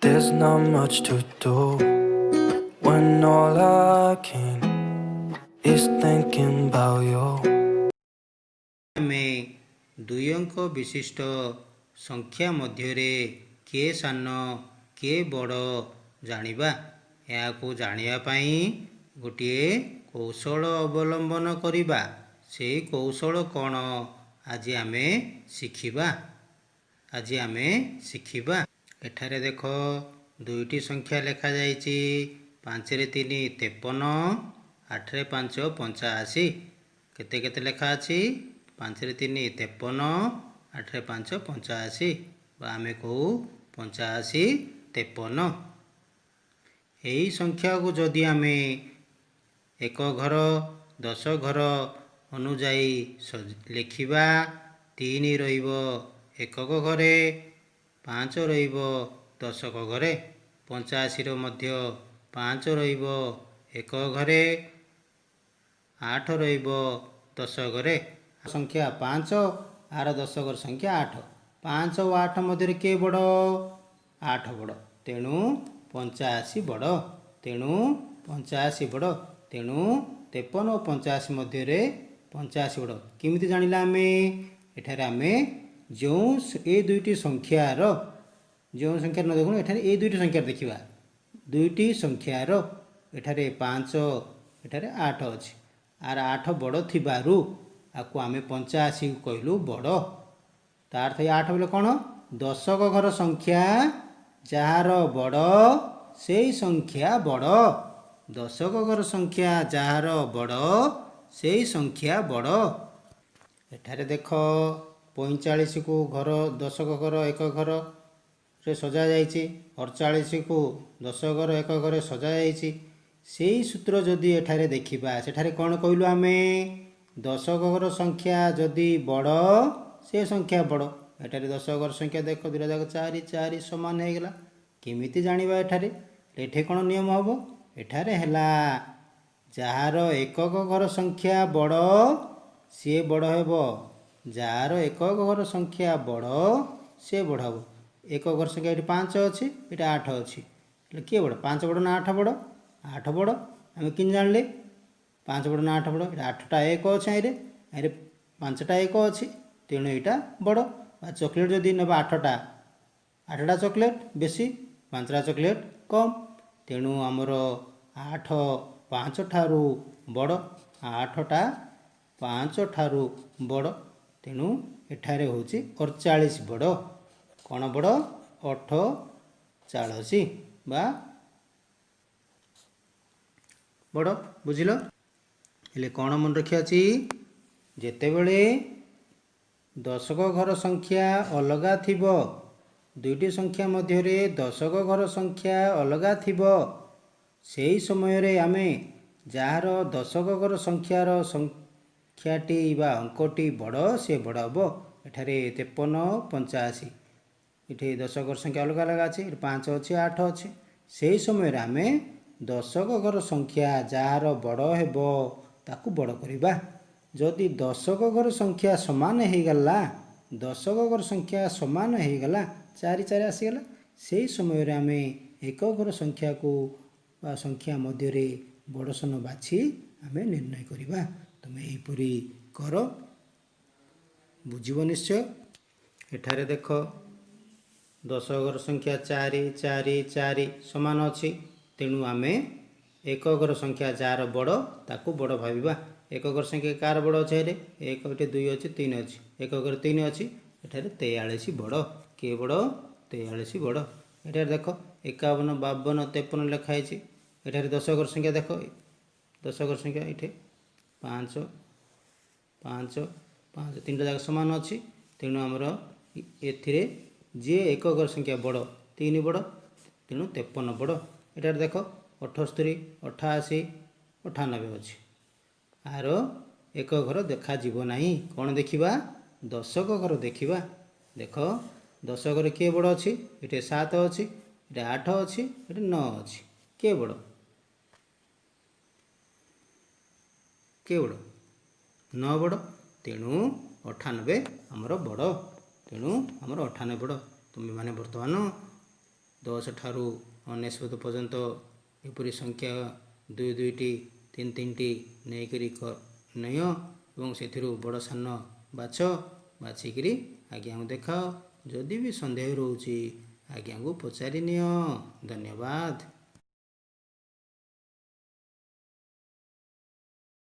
There's not much to do when all I can is thinking about you. ଆମେ ଦୁଇ ଅଙ୍କ ବିଶିଷ୍ଟ ସଂଖ୍ୟା ମଧ୍ୟରେ କିଏ ସାନ କିଏ ବଡ଼ ଜାଣିବା। ଏହାକୁ ଜାଣିବା ପାଇଁ ଗୋଟିଏ କୌଶଳ ଅବଲମ୍ବନ କରିବା। ସେହି କୌଶଳ କ'ଣ ଆଜି ଆମେ ଶିଖିବା। ଏଠାରେ ଦେଖ ଦୁଇଟି ସଂଖ୍ୟା ଲେଖାଯାଇଛି। 5 ରେ 3 53, 8 ରେ 5 85। କେତେ କେତେ ଲେଖା ଅଛି? 5 ରେ 3 53, 8 ରେ 5 85, ବା ଆମେ କହୁ 85 53। ଏହି ସଂଖ୍ୟାକୁ ଯଦି ଆମେ ଏକ ଘର 10 ଘର ଅନୁଯାୟୀ ଲେଖିବା, 3 ରହିବ ଏକକ ଘରେ, 5 ରହିବ ଦଶକ ଘରେ, 85ର ମଧ୍ୟ 5 ରହିବ ଏକକ ଘରେ, 8 ରହିବ ଦଶକ ଘରେ। ସଂଖ୍ୟା 5, ଆର ଦଶକର ସଂଖ୍ୟା 8। 5 ଓ 8 ମଧ୍ୟରେ କିଏ ବଡ଼? 8 ବଡ଼। ତେଣୁ 85 ବଡ଼। ତେଣୁ 53 ଓ 85 ମଧ୍ୟରେ 85 ବଡ଼। କେମିତି ଜାଣିଲା ଆମେ? ଏଠାରେ ଆମେ ଯେଉଁ ଏ ଦୁଇଟି ସଂଖ୍ୟାର ଯେଉଁ ସଂଖ୍ୟାର ନ ଦେଖୁଣୁ, ଏଠାରେ ଏ ଦୁଇଟି ସଂଖ୍ୟାର ଦେଖିବା। ଦୁଇଟି ସଂଖ୍ୟାର ଏଠାରେ 5, ଏଠାରେ 8 ଅଛି। ଆର 8 ବଡ଼ ଥିବାରୁ ଆକୁ ଆମେ 85 କହିଲୁ ବଡ଼। ତା ଅର୍ଥ 8 ବୋଲେ କ'ଣ? ଦଶକ ଘର ସଂଖ୍ୟା ଯାହାର ବଡ଼ ସେଇ ସଂଖ୍ୟା ବଡ଼। ଦଶକ ଘର ସଂଖ୍ୟା ଯାହାର ବଡ଼ ସେଇ ସଂଖ୍ୟା ବଡ଼। ଏଠାରେ ଦେଖ 45କୁ ଘର ଦଶକ ଘର ଏକ ଘରରେ ସଜାଯାଇଛି। 48କୁ 10 ଘର ଏକ ଘରେ ସଜାଯାଇଛି। ସେଇ ସୂତ୍ର ଯଦି ଏଠାରେ ଦେଖିବା, ସେଠାରେ କ'ଣ କହିଲୁ ଆମେ? ଦଶକ ଘର ସଂଖ୍ୟା ଯଦି ବଡ଼ ସେ ସଂଖ୍ୟା ବଡ଼। ଏଠାରେ ଦଶକ ଘର ସଂଖ୍ୟା ଦେଖ, ଦୁଇଟା ଯାକ 4 4 ସମାନ ହେଇଗଲା। କେମିତି ଜାଣିବା ଏଠାରେ? ଏଠି କ'ଣ ନିୟମ ହେବ? ଏଠାରେ ହେଲା ଯାହାର ଏକକ ଘର ସଂଖ୍ୟା ବଡ଼ ସିଏ ବଡ଼ ହେବ। ଯାହାର ଏକକ ଘର ସଂଖ୍ୟା ବଡ଼ ସିଏ ବଡ଼ ହେବ। ଏକକ ଘର ସଂଖ୍ୟା ଏଠି 5 ଅଛି, ଏଠି 8 ଅଛି। ହେଲେ କିଏ ବଡ଼? 5 ବଡ଼ ନା 8 ବଡ଼? 8 ବଡ଼। ଆମେ କେମିତି ଜାଣିଲେ 5 ବଡ଼ ନା 8 ବଡ଼? ଏଠି 8ଟା 1 ଅଛି, ଏରେ 5ଟା 1 ଅଛି। ତେଣୁ ଏଇଟା ବଡ଼। ବା ଚକୋଲେଟ୍ ଯଦି ନେବା 8ଟା ଚକୋଲେଟ୍ ବେଶୀ, 5ଟା ଚକୋଲେଟ୍ କମ୍। ତେଣୁ ଆମର 8 5 ଠାରୁ ବଡ଼। 8ଟା 5 ଠାରୁ ବଡ଼। ତେଣୁ ଏଠାରେ ହେଉଛି 48 ବଡ଼। କ'ଣ ବଡ଼? 48 ବା ବଡ଼। ବୁଝିଲ? ହେଲେ କ'ଣ ମନେ ରଖିବା ଅଛି? ଯେତେବେଳେ ଦଶକ ଘର ସଂଖ୍ୟା ଅଲଗା ଥିବ, ଦୁଇଟି ସଂଖ୍ୟା ମଧ୍ୟରେ ଦଶକ ଘର ସଂଖ୍ୟା ଅଲଗା ଥିବ, ସେହି ସମୟରେ ଆମେ ଯାହାର ଦଶକ ଘର ସଂଖ୍ୟାର ସଂଖ୍ୟାଟି ବା ଅଙ୍କଟି ବଡ଼ ସେ ବଡ଼ ହେବ। ଏଠାରେ 53 85, ଏଠି ଦଶକ ଘର ସଂଖ୍ୟା ଅଲଗା ଅଲଗା ଅଛି। ଏଠି 5 ଅଛି, 8 ଅଛି। ସେହି ସମୟରେ ଆମେ ଦଶକ ଘର ସଂଖ୍ୟା ଯାହାର ବଡ଼ ହେବ ତାକୁ ବଡ଼ କରିବା। ଯଦି ଦଶକ ଘର ସଂଖ୍ୟା ସମାନ ହେଇଗଲା, ଦଶକ ଘର ସଂଖ୍ୟା ସମାନ ହେଇଗଲା, 4 4 ଆସିଗଲା, ସେହି ସମୟରେ ଆମେ ଏକକ ଘର ସଂଖ୍ୟାକୁ ବା ସଂଖ୍ୟା ମଧ୍ୟରେ ବଡ଼ ସାନ ବାଛି ଆମେ ନିର୍ଣ୍ଣୟ କରିବା। ତୁମେ ଏହିପରି କର, ବୁଝିବ ନିଶ୍ଚୟ। ଏଠାରେ ଦେଖ ଦଶକ ଘର ସଂଖ୍ୟା 4 4 4 ସମାନ ଅଛି। ତେଣୁ ଆମେ ଏକକ ଘର ସଂଖ୍ୟା ଯାହାର ବଡ଼ ତାକୁ ବଡ଼ ଭାବିବା। ଏକକ ଘର ସଂଖ୍ୟା କାହାର ବଡ଼ ଅଛି? ଏଠି 1, ଏଠି 2 ଅଛି, 3 ଅଛି। ଏକକ ଘର 3 ଅଛି। ଏଠାରେ 43 ବଡ଼। କିଏ ବଡ଼? 43 ବଡ଼। ଏଠାରେ ଦେଖ 51 52 53 ଲେଖା ହେଇଛି। ଏଠାରେ ଦଶକ ଘର ସଂଖ୍ୟା ଦେଖ, ଦଶକ ଘର ସଂଖ୍ୟା ଏଠି 5 5 5, ତିନିଟା ଯାକ ସମାନ ଅଛି। ତେଣୁ ଆମର ଏଥିରେ ଯିଏ ଏକକ ଘର ସଂଖ୍ୟା ବଡ଼ 3 ବଡ଼, ତେଣୁ 53 ବଡ଼। ଏଠାରେ ଦେଖ 78 88 98 ଅଛି। ଆର ଏକକ ଘର ଦେଖାଯିବ ନାହିଁ। କ'ଣ ଦେଖିବା? ଦଶକ ଘର ଦେଖିବା। ଦେଖ ଦଶକ ଘରେ କିଏ ବଡ଼ ଅଛି? ଏଠି 7 ଅଛି, ଏଠି 8 ଅଛି, ଏଠି 9 ଅଛି। କିଏ ବଡ଼? କିଏ ବଡ଼? 9 ବଡ଼। ତେଣୁ 98 ଆମର ବଡ଼। ତେଣୁ ଆମର 98 ବଡ଼। ତୁମେମାନେ ବର୍ତ୍ତମାନ 10 ଠାରୁ 99 ପର୍ଯ୍ୟନ୍ତ ଏପରି ସଂଖ୍ୟା 2 2ଟି 3 3ଟି ନେଇକରି ନିଅ ଏବଂ ସେଥିରୁ ବଡ଼ ସାନ ବାଛ, ବାଛିକିରି ଆଜ୍ଞାଙ୍କୁ ଦେଖାଅ। ଯଦି ବି ସନ୍ଦେହ ରହୁଛି ଆଜ୍ଞାଙ୍କୁ ପଚାରି ନିଅ। ଧନ୍ୟବାଦ।